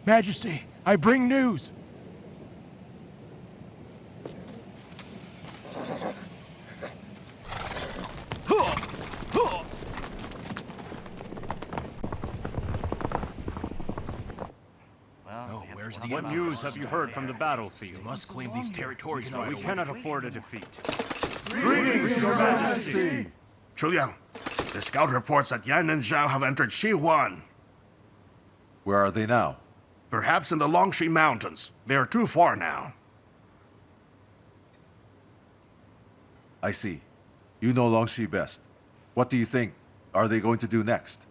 Majesty, I bring news. What news have you heard from the battlefield? We must claim these territories We cannot afford a defeat. Greetings, Your Majesty! Chuliang, the scout reports that Yan and Zhao have entered Xihuan. Where are they now? Perhaps in the Longxi Mountains. They are too far now. I see. You know Longxi best. What do you think are they going to do next?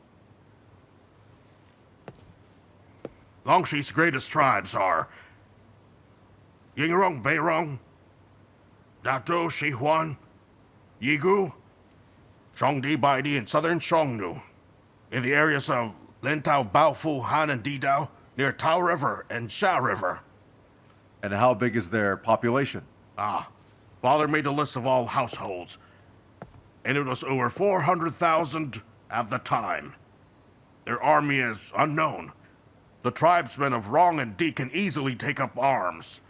Longxi's greatest tribes are Yingrong, Beirong, Dato, Xihuan, Yigu, Zhongdi, Baidi, and southern Xiongnu. In the areas of Lintao, Baofu, Han, and Didao, near Tao River and Xia River. And how big is their population? Father made a list of all households, and it was over 400,000 at the time. Their army is unknown. The tribesmen of Rong and Di can easily take up arms.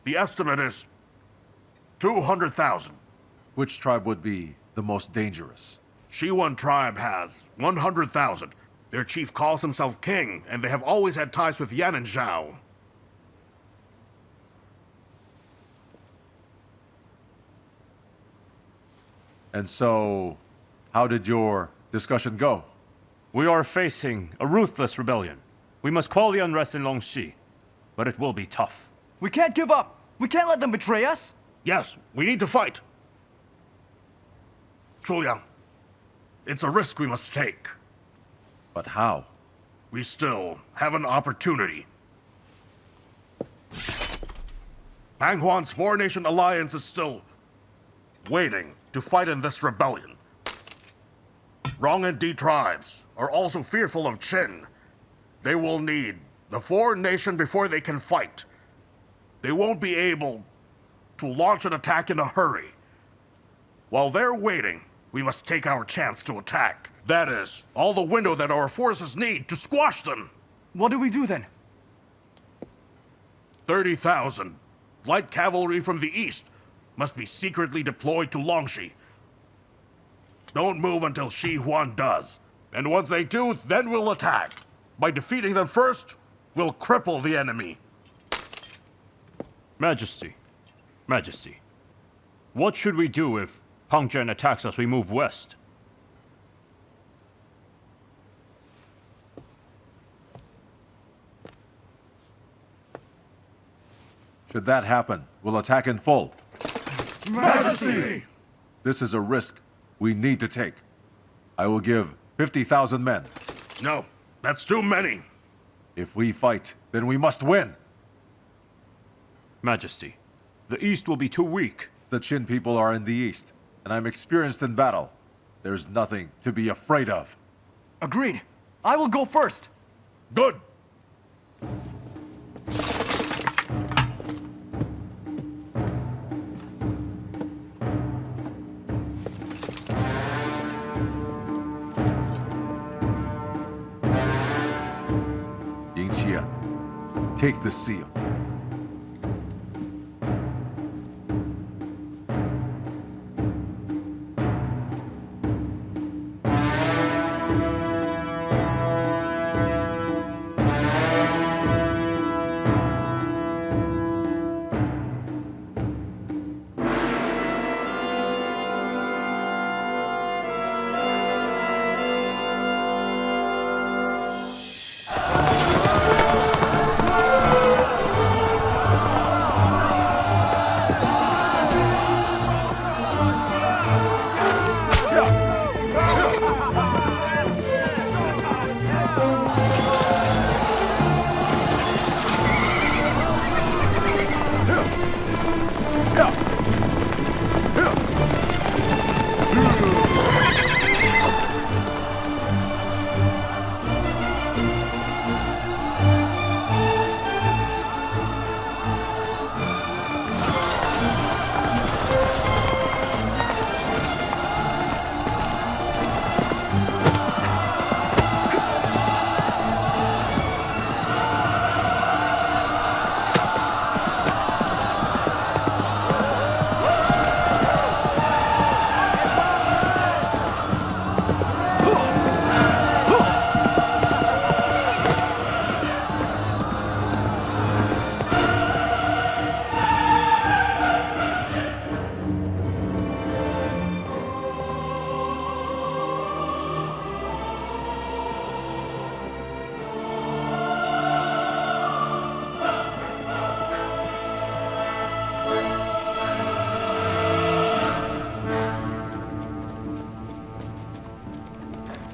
The estimate is 200,000. Which tribe would be the most dangerous? Xiwan tribe has 100,000. Their chief calls himself king, and they have always had ties with Yan and Zhao. And so, how did your discussion go? We are facing a ruthless rebellion. We must quell the unrest in Longxi, but it will be tough. We can't give up! We can't let them betray us! Yes, we need to fight. Chuliang, it's a risk we must take. But how? We still have an opportunity. Pang Huan's four-nation alliance is still waiting to fight in this rebellion. Rong and Di tribes are also fearful of Qin. They will need the four-nation before they can fight. They won't be able to launch an attack in a hurry. While they're waiting, we must take our chance to attack. That is, all the window that our forces need to squash them. What do we do then? 30,000 light cavalry from the east must be secretly deployed to Longxi. Don't move until Xihuan does. And once they do, then we'll attack. By defeating them first, we'll cripple the enemy. Majesty, what should we do if Pang Zhen attacks us we move west? Should that happen, we'll attack in full. Majesty! This is a risk we need to take. I will give 50,000 men. No, that's too many. If we fight, then we must win. Majesty, the east will be too weak. The Qin people are in the east, and I'm experienced in battle. There's nothing to be afraid of. Agreed. I will go first. Good. Take the seal.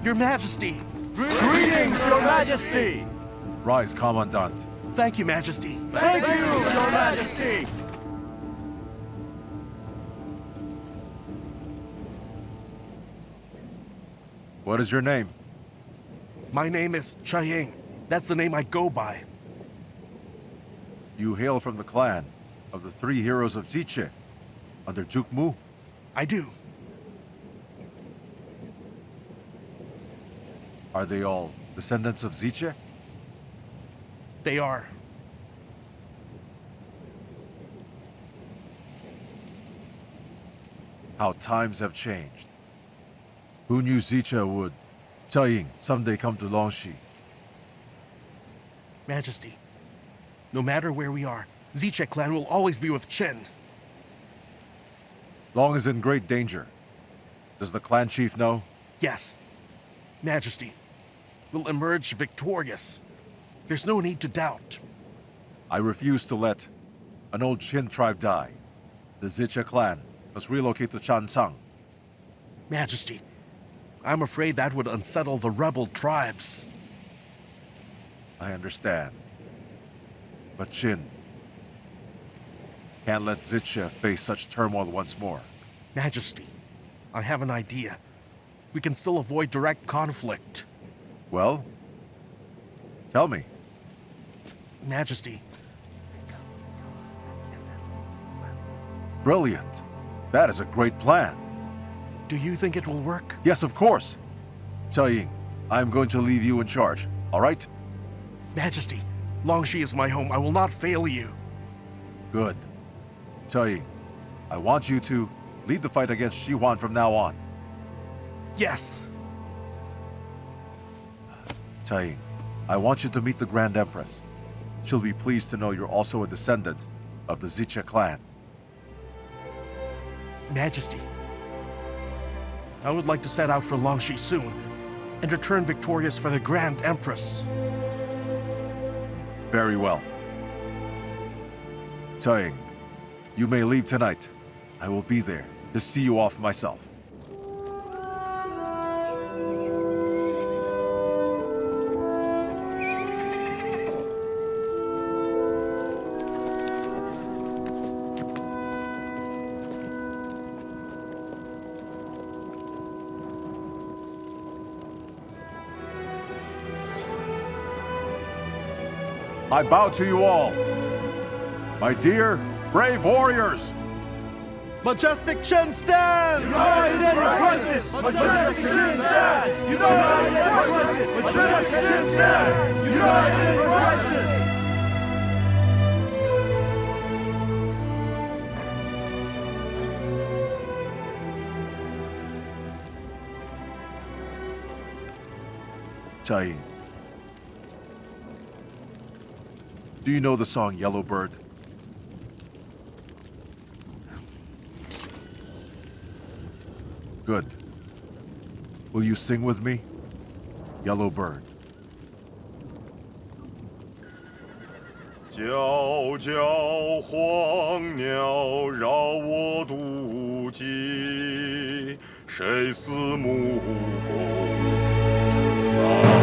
Your Majesty! Greetings, Your Majesty! Rise, Commandant. Thank you, Majesty. Thank you, Your Majesty! What is your name? My name is Chaying. That's the name I go by. You hail from the clan of the three heroes of Ziche, under Duke Mu. I do. Are they all descendants of Ziche? They are. How times have changed. Who knew Ziche would, Taiying, someday come to Longxi? Majesty, no matter where we are, Ziche clan will always be with Qin. Long is in great danger. Does the clan chief know? Yes. Majesty, we'll emerge victorious. There's no need to doubt. I refuse to let an old Qin tribe die. The Ziche clan must relocate to Chancang. Majesty, I'm afraid that would unsettle the rebel tribes. I understand. But Qin can't let Ziche face such turmoil once more. Majesty, I have an idea. We can still avoid direct conflict. Well, tell me. Majesty, Brilliant. That is a great plan. do you think it will work? Yes, of course. Taiying, I am going to leave you in charge, all right? Majesty, Longxi is my home. I will not fail you. Good. Taiying, I want you to lead the fight against Shihuan from now on. Yes. Taiying, I want you to meet the Grand Empress. She'll be pleased to know you're also a descendant of the Ziche clan. Majesty, I would like to set out for Longxi soon and return victorious for the Grand Empress. Very well. Taiying, you may leave tonight. I will be there to see you off myself. I bow to you all, my dear, brave warriors. Majestic Qin stands! United in crisis! Majestic Qin stands! United in crisis! Majestic Qin stands! United in crisis! Taiying, do you know the song Yellow Bird? Good. Will you sing with me? Yellow Bird. 皎皎黄鸟绕我肚脐，谁似穆公子之桑？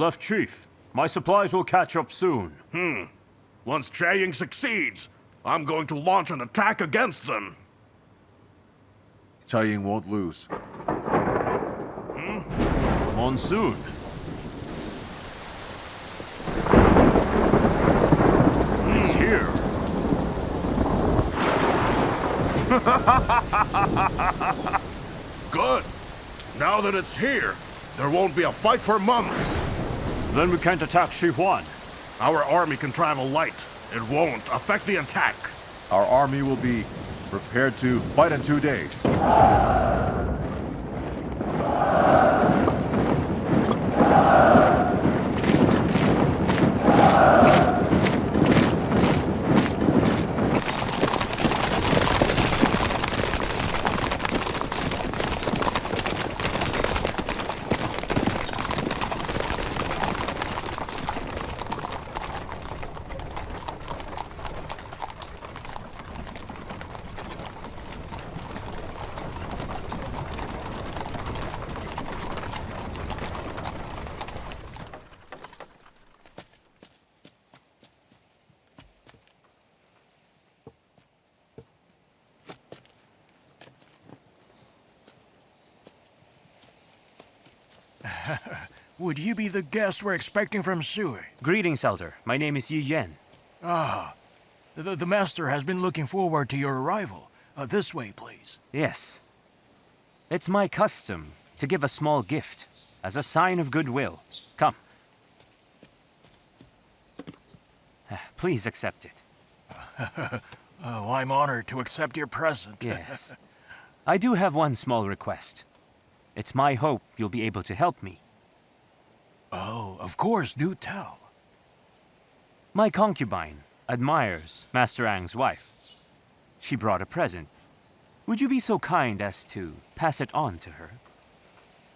Left Chief, my supplies will catch up soon. Once Jiaying succeeds, I'm going to launch an attack against them. Jiaying won't lose. Monsoon. It's here. Good. Now that it's here, there won't be a fight for months. Then we can't attack Shihuan. Our army can travel light. It won't affect the attack. Our army will be prepared to fight in 2 days. Would you be the guest we're expecting from Sui? Greetings, Elder. My name is Yi Yan. The master has been looking forward to your arrival. This way, please. Yes. It's my custom to give a small gift as a sign of goodwill. Come. Please accept it. Oh, I'm honored to accept your present. Yes. I do have one small request. It's my hope you'll be able to help me. Oh, of course, do tell. My concubine admires Master Ang's wife. She brought a present. Would you be so kind as to pass it on to her?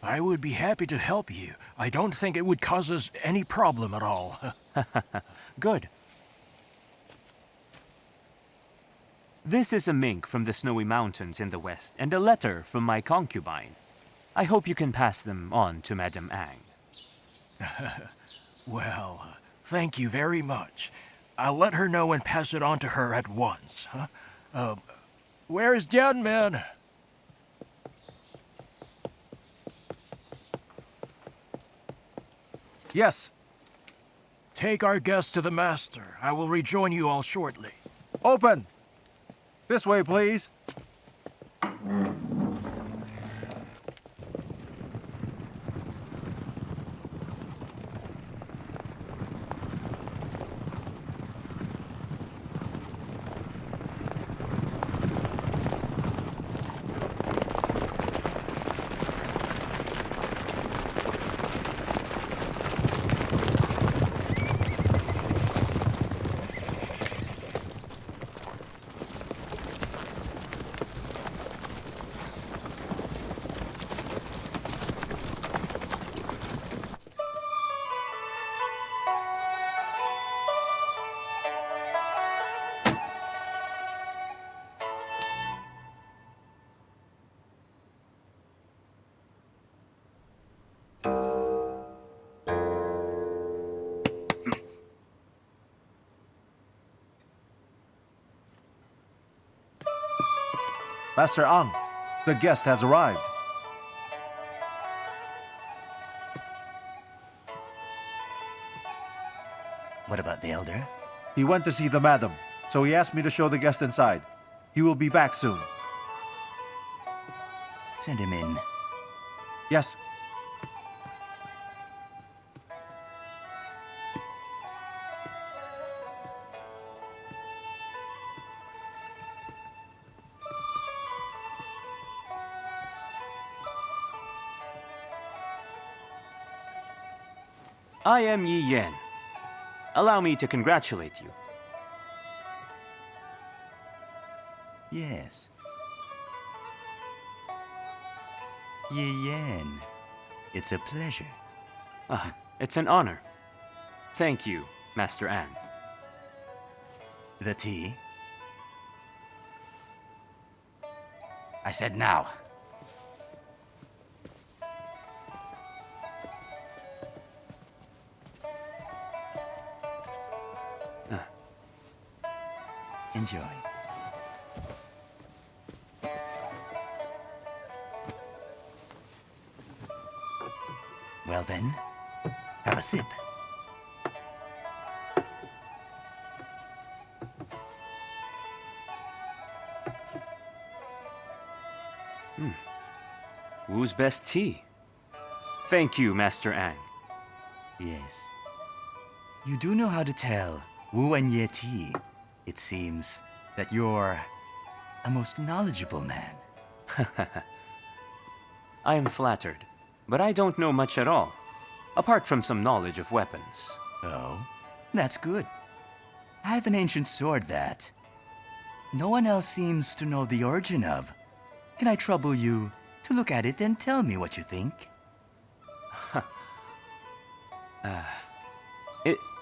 I would be happy to help you. I don't think it would cause us any problem at all. Good. This is a mink from the snowy mountains in the west and a letter from my concubine. I hope you can pass them on to Madame Ang. Well, thank you very much. I'll let her know and pass it on to her at once. Where's Jianmen? Yes. Take our guest to the master. I will rejoin you all shortly. Open! This way, please. Master Ang, the guest has arrived. What about the elder? He went to see the madam, so he asked me to show the guest inside. He will be back soon. Send him in. Yes. I am Yi Yan. Allow me to congratulate you. Yes. Yi Yan. It's a pleasure. It's an honor. Thank you, Master An. The tea? I said now. Enjoy. Well then, have a sip. Wu's best tea. Thank you, Master Ang. Yes. You do know how to tell Wu and Ye tea. It seems that you're a most knowledgeable man. I am flattered, but I don't know much at all, apart from some knowledge of weapons. Oh, that's good. I have an ancient sword that no one else seems to know the origin of. Can I trouble you to look at it and tell me what you think?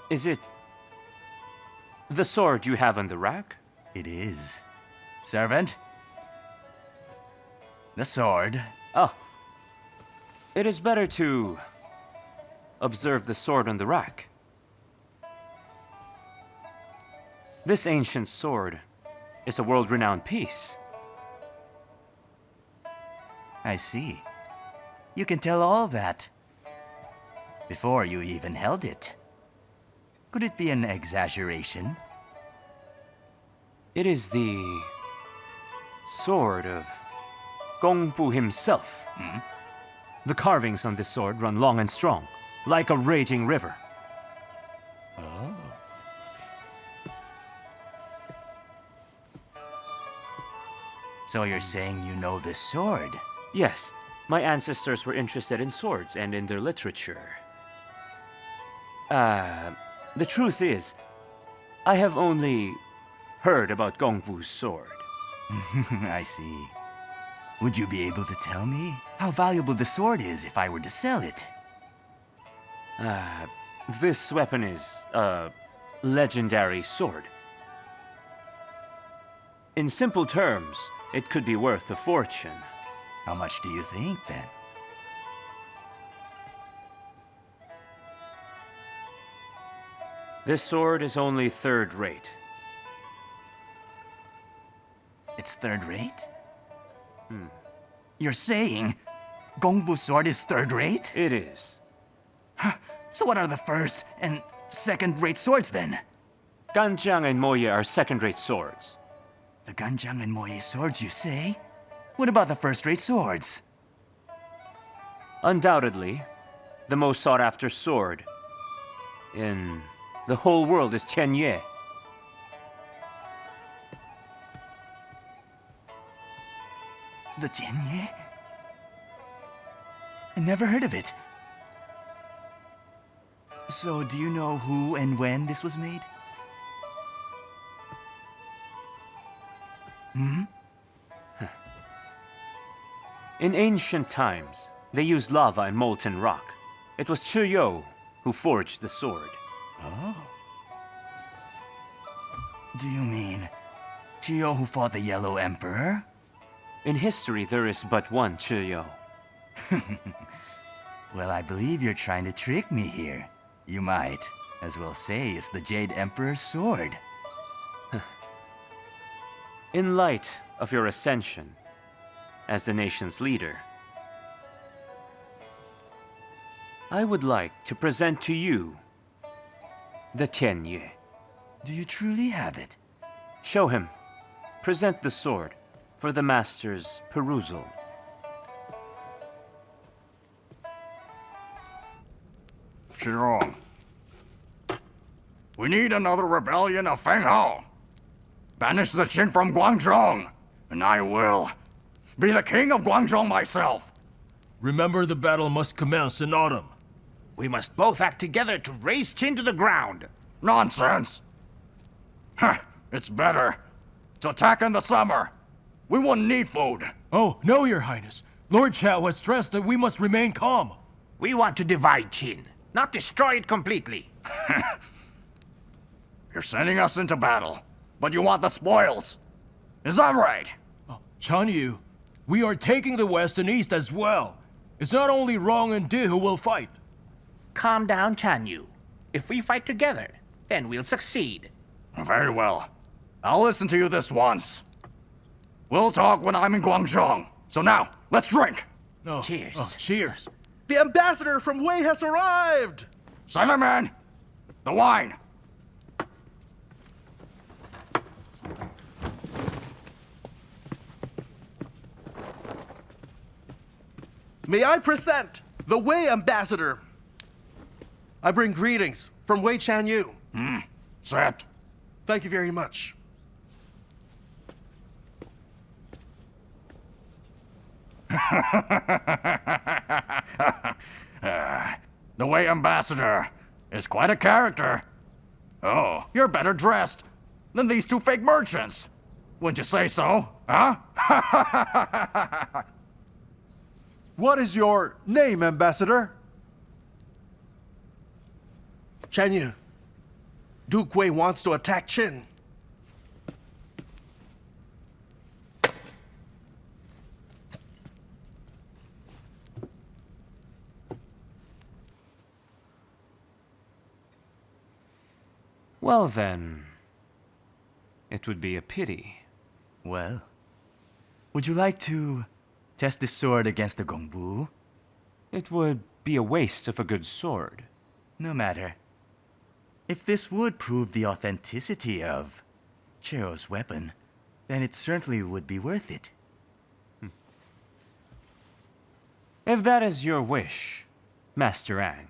Is it the sword you have on the rack? It is. Servant? The sword. Oh. It is better to observe the sword on the rack. This ancient sword is a world-renowned piece. I see. You can tell all that before you even held it. Could it be an exaggeration? It is the sword of Gongbu himself. The carvings on this sword run long and strong, like a raging river. Oh. So you're saying you know this sword? Yes, my ancestors were interested in swords and in their literature. The truth is, I have only heard about Gongbu's sword. I see. Would you be able to tell me how valuable the sword is if I were to sell it? This weapon is a legendary sword. In simple terms, it could be worth a fortune. How much do you think, then? This sword is only third rate. It's third rate? You're saying Gongbu's sword is third rate? It is. So what are the first and second-rate swords, then? Ganjiang and Moye are second-rate swords. The Ganjiang and Moye swords, you say? What about the first-rate swords? Undoubtedly, the most sought-after sword in the whole world is Tianye. The Tianye? I never heard of it. So, do you know who and when this was made? In ancient times, they used lava and molten rock. It was Chiyo who forged the sword. Oh. Do you mean Chiyo who fought the Yellow Emperor? In history, there is but one Chiyo. Well, I believe you're trying to trick me here. You might as well say it's the Jade Emperor's sword. In light of your ascension as the nation's leader, I would like to present to you the Tianye. Do you truly have it? Show him. Present the sword for the master's perusal. Shirong. We need another rebellion of Feng Hao. Banish the Qin from Guangzhong, and I will be the king of Guangzhong myself. Remember, the battle must commence in autumn. We must both act together to raze Qin to the ground. Nonsense. It's better to attack in the summer. We won't need food. Oh, no, Your Highness. Lord Chao has stressed that we must remain calm. We want to divide Qin, not destroy it completely. You're sending us into battle, but you want the spoils. Is that right? Chan Yu, we are taking the west and east as well. It's not only Rong and Di who will fight. Calm down, Chan Yu. If we fight together, then we'll succeed. Very well. I'll listen to you this once. We'll talk when I'm in Guangzhong. So now, let's drink. Oh, Cheers. oh, cheers. The ambassador from Wei has arrived! Sailor Man, the wine. May I present the Wei ambassador? I bring greetings from Wei Chanyu. Set. Thank you very much. The Wei ambassador is quite a character. Oh, you're better dressed than these two fake merchants. Wouldn't you say so, huh? What is your name, Ambassador? Chanyu, Duke Wei wants to attack Qin. Well then, it would be a pity. Well, would you like to test this sword against the Gongbu? It would be a waste of a good sword. No matter. If this would prove the authenticity of Chero's weapon, then it certainly would be worth it. If that is your wish, Master Ang.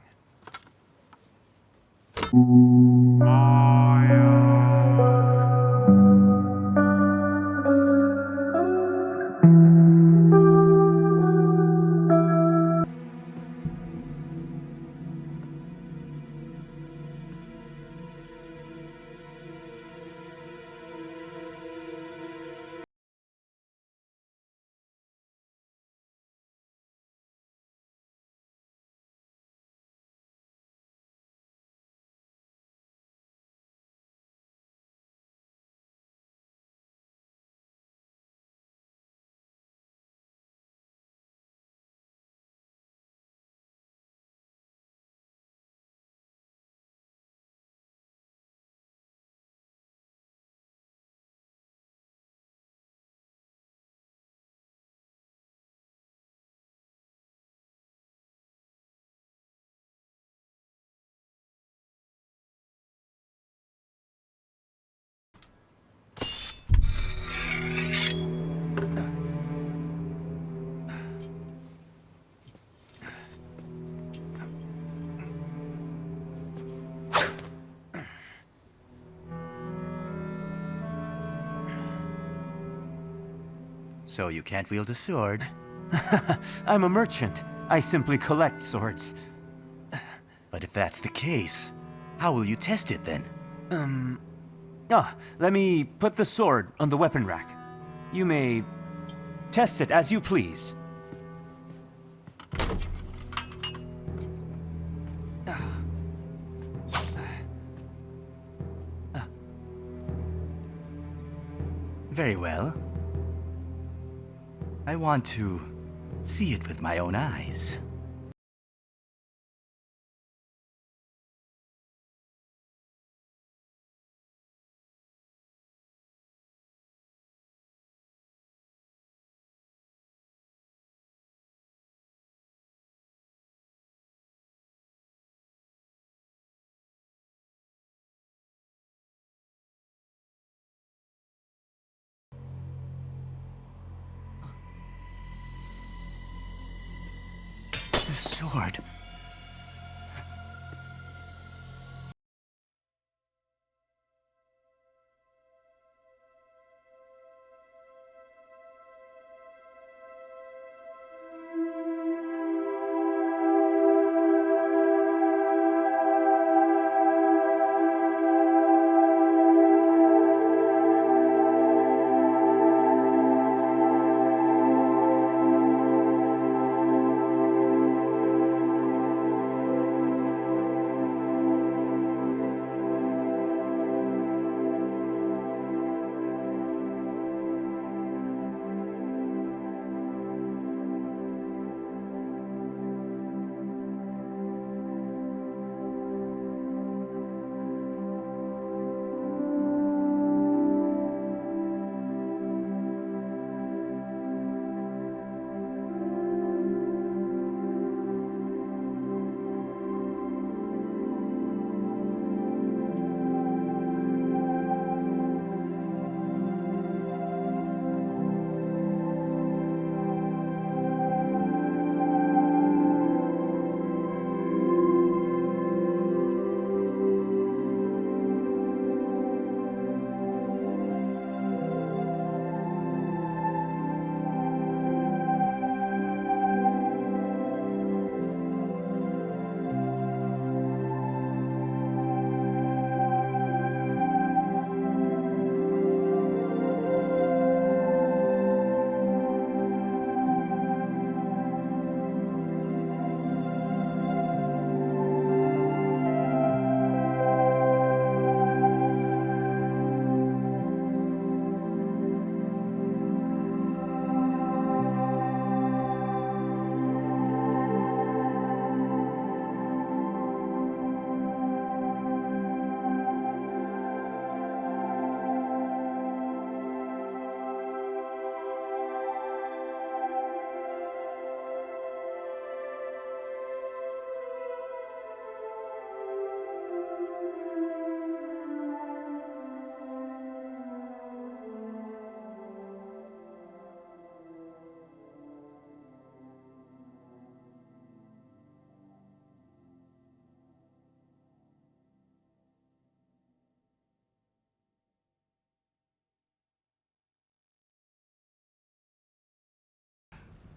So you can't wield a sword? I'm a merchant. I simply collect swords. But if that's the case, how will you test it then? Let me put the sword on the weapon rack. You may test it as you please. Very well. I want to see it with my own eyes. The sword.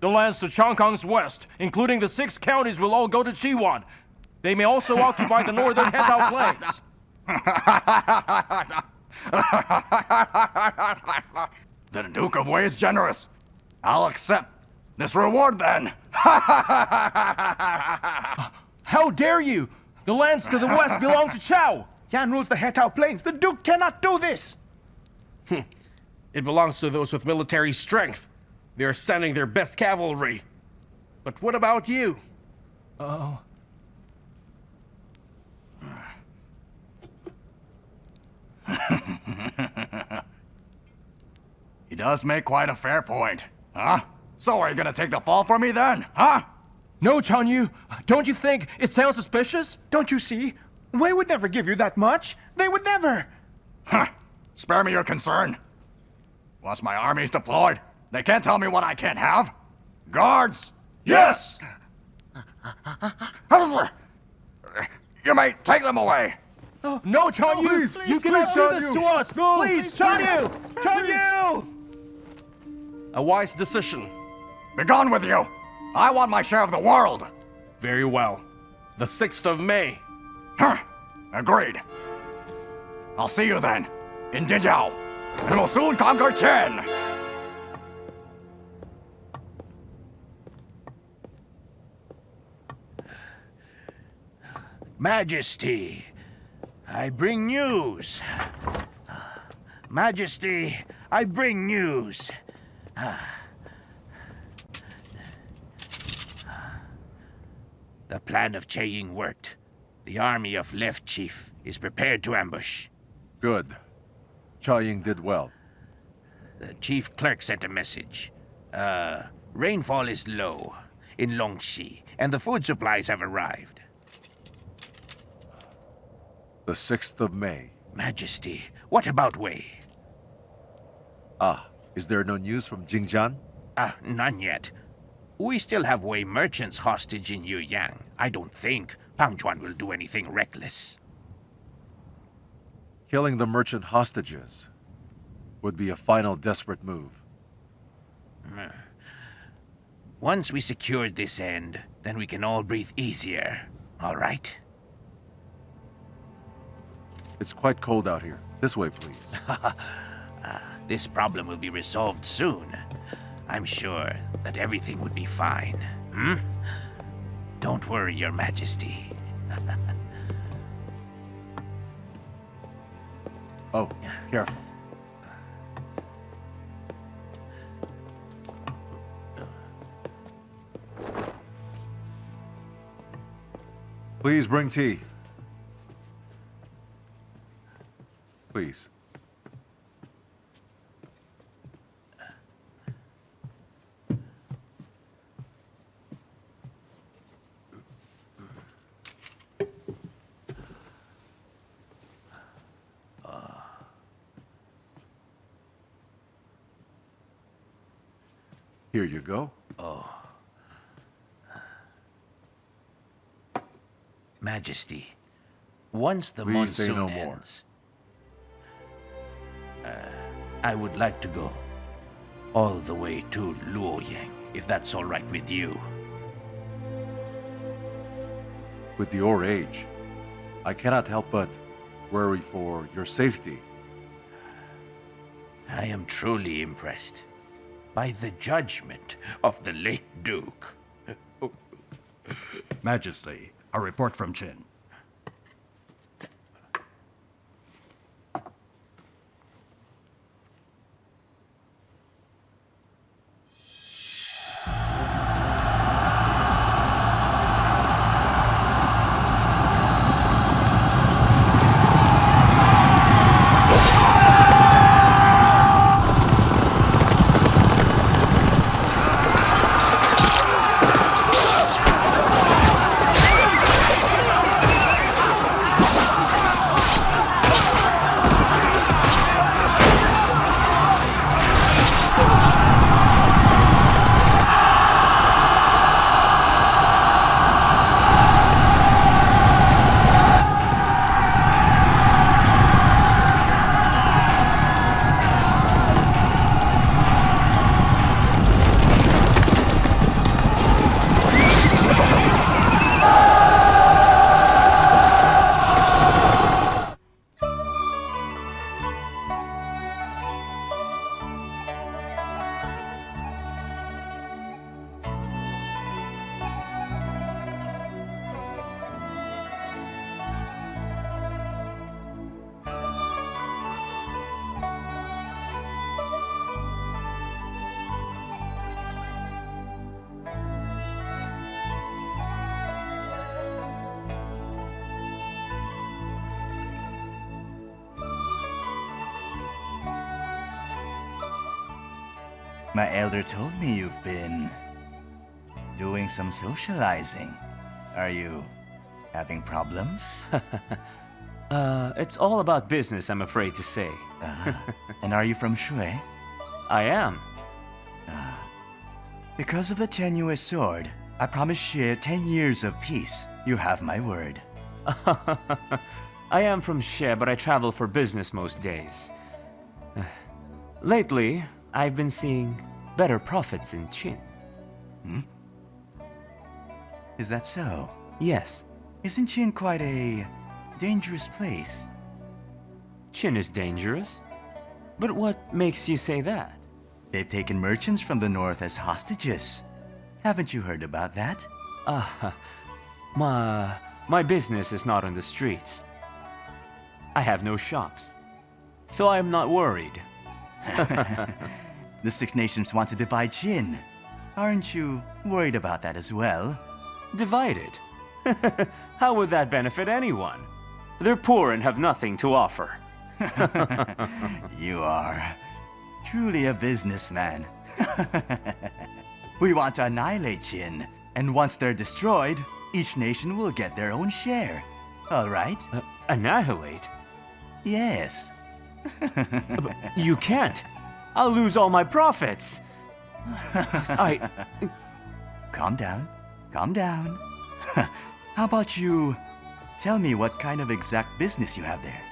The lands to Changkang's west, including the 6 counties, will all go to Chiwan. They may also occupy the northern Hetao Plains. The Duke of Wei is generous. I'll accept this reward then. How dare you! The lands to the west belong to Chao! Yan rules the Hetao Plains. The Duke cannot do this. It belongs to those with military strength. They are sending their best cavalry. But what about you? Oh. He does make quite a fair point, huh? So are you gonna take the fall for me then, huh? No, Chanyu. Don't you think it sounds suspicious? Don't you see? Wei would never give you that much. They would never. Huh. Spare me your concern. Once my army's deployed, they can't tell me what I can't have. Guards! Yes! You may take them away. No, Chanyu! Please, You cannot do this to us! Please, Chanyu! Chanyu! A wise decision. Be gone with you. I want my share of the world. Very well. The 6th of May. Huh. Agreed. I'll see you then, in Jinjiao, and we'll soon conquer Qin. Majesty, I bring news. Majesty, I bring news. The plan of Che Ying worked. The army of Left Chief is prepared to ambush. Good. Cha Ying did well. The chief clerk sent a message. Rainfall is low in Longxi, and the food supplies have arrived. The 6th of May. Majesty, what about Wei? Ah, is there no news from Jingjian? None yet. We still have Wei merchants hostage in Yueyang. I don't think Pang Juan will do anything reckless. Killing the merchant hostages would be a final desperate move. Once we secured this end, then we can all breathe easier. All right? It's quite cold out here. This way, please. This problem will be resolved soon. I'm sure that everything would be fine. Don't worry, Your Majesty. Oh, careful. Please bring tea. Please. Here you go. Majesty, once the Please say monsoon no more. ends, I would like to go all the way to Luoyang, if that's all right with you. With your age, I cannot help but worry for your safety. I am truly impressed by the judgment of the late Duke. Majesty, a report from Qin. My elder told me you've been doing some socializing. Are you having problems? It's all about business, I'm afraid to say. And are you from Shui? I am. Because of the tenuous sword, I promise Xie 10 years of peace. You have my word. I am from Xie, but I travel for business most days. Lately, I've been seeing better profits in Qin. Is that so? Yes, Isn't Qin quite a dangerous place? Qin is dangerous. But what makes you say that? They've taken merchants from the north as hostages. Haven't you heard about that? My business is not on the streets. I have no shops. So I am not worried. The Six Nations want to divide Qin. Aren't you worried about that as well? Divided? How would that benefit anyone? They're poor and have nothing to offer. You are truly a businessman. We want to annihilate Qin, and once they're destroyed, each nation will get their own share. All right? Annihilate? Yes. You can't. I'll lose all my profits. Calm down. Calm down. How about you tell me what kind of exact business you have there?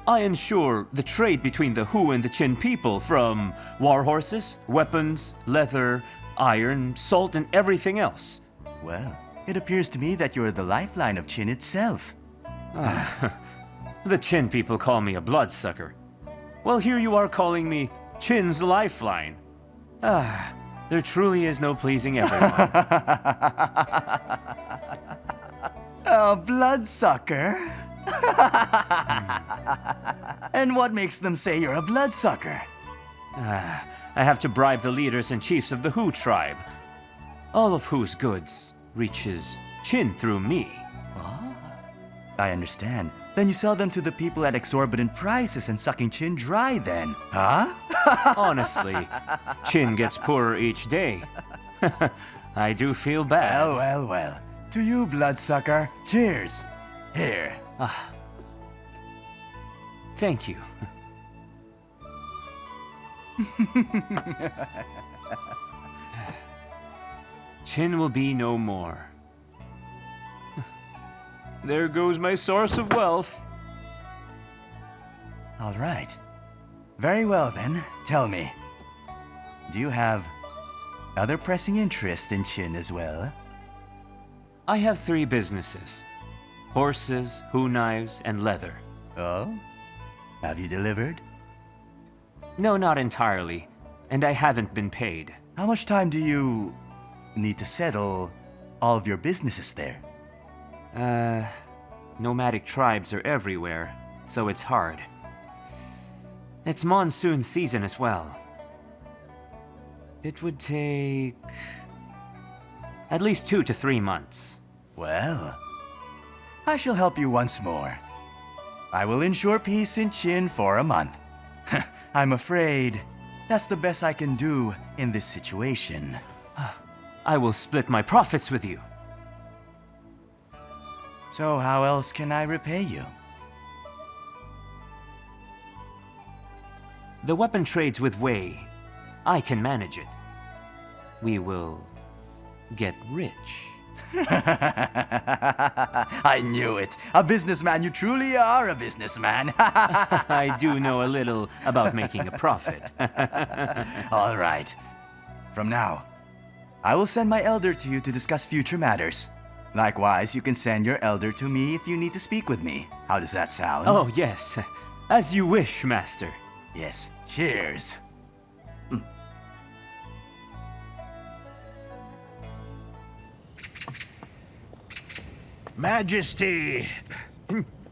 I ensure the trade between the Hu and the Qin people, from war horses, weapons, leather, iron, salt, and everything else. Well, it appears to me that you're the lifeline of Qin itself. The Qin people call me a bloodsucker. Well, here you are calling me Qin's lifeline. There truly is no pleasing everyone. A bloodsucker? And what makes them say you're a bloodsucker? I have to bribe the leaders and chiefs of the Hu tribe, all of whose goods reaches Qin through me. I understand. Then you sell them to the people at exorbitant prices and sucking Qin dry then, huh? Honestly, Qin gets poorer each day. I do feel bad. Well. To you, bloodsucker. Cheers. Here. Thank you. Qin will be no more. There goes my source of wealth. All right. Very well then. Tell me. Do you have other pressing interests in Qin as well? I have 3 businesses: horses, Hu knives, and leather. Oh? Have you delivered? No, not entirely. And I haven't been paid. How much time do you need to settle all of your businesses there? Nomadic tribes are everywhere, so it's hard. It's monsoon season as well. It would take at least 2 to 3 months. Well, I shall help you once more. I will ensure peace in Qin for a month. I'm afraid that's the best I can do in this situation. I will split my profits with you. So how else can I repay you? The weapon trades with Wei. I can manage it. We will get rich. I knew it. A businessman, you truly are a businessman. I do know a little about making a profit. All right. From now, I will send my elder to you to discuss future matters. Likewise, you can send your elder to me if you need to speak with me. How does that sound? Oh, yes. As you wish, Master. Yes. Cheers. Majesty!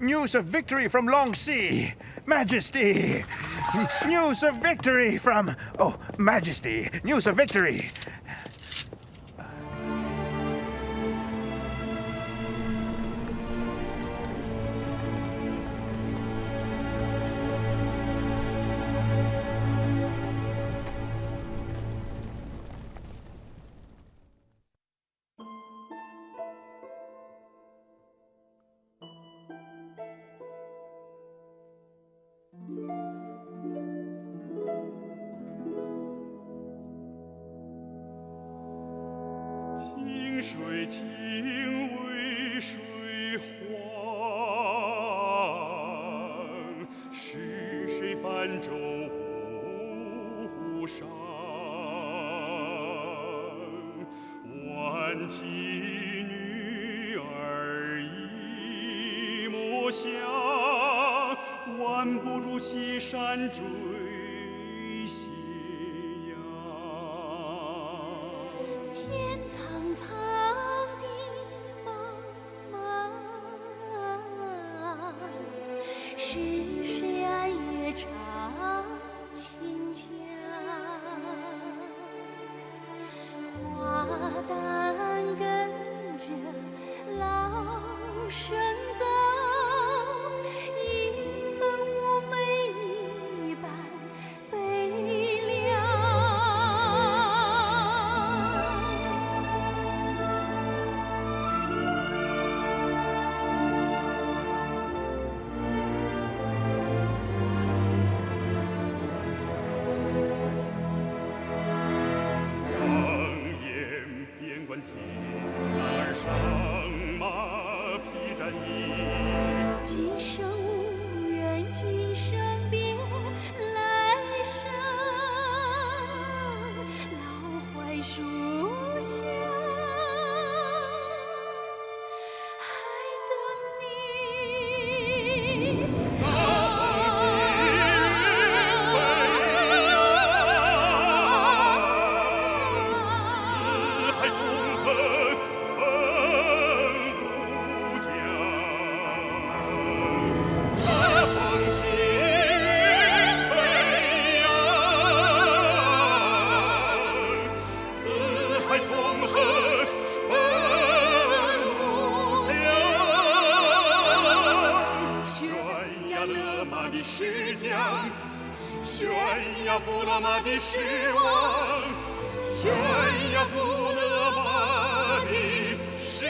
News of victory from Long Sea! Majesty! News of victory from... Oh, Majesty! News of victory! 水清为水黄，是谁泛舟芜湖上？万骑女儿一抹香，挽不住西山追斜阳。天苍苍地茫茫，是谁暗夜唱清腔？花旦跟着老生走，一半妩媚，一半悲凉。常言边关进儿上马匹战役，今生无缘，今生别来生，老槐树下还等你。四海纵横奔不将，大风起飞扬，四海纵横奔不将，悬崖勒马的是将，悬崖不勒马的是王，悬崖不勒马的是